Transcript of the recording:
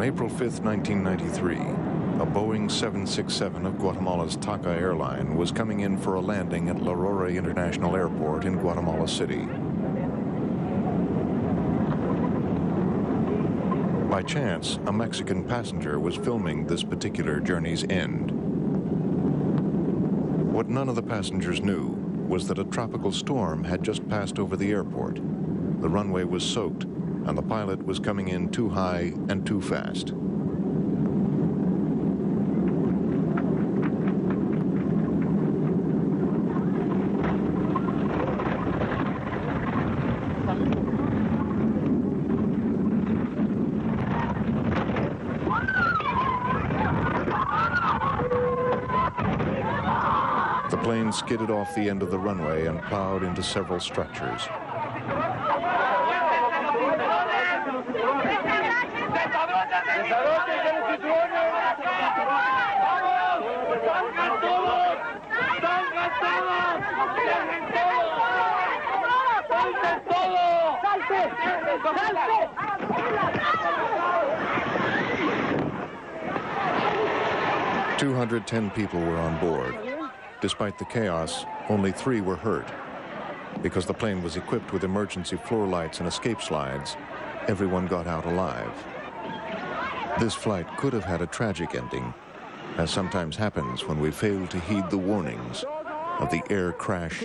April 5, 1993, a Boeing 767 of Guatemala's TACA airline was coming in for a landing at La Aurora International Airport in Guatemala City. By chance, a Mexican passenger was filming this particular journey's end. What none of the passengers knew was that a tropical storm had just passed over the airport. The runway was soaked, and the pilot was coming in too high and too fast. The plane skidded off the end of the runway and plowed into several structures. "210 people were on board. Despite the chaos, only 3 were hurt. Because the plane was equipped with emergency floor lights and escape slides, everyone got out alive. This flight could have had a tragic ending, as sometimes happens when we fail to heed the warnings of the air crash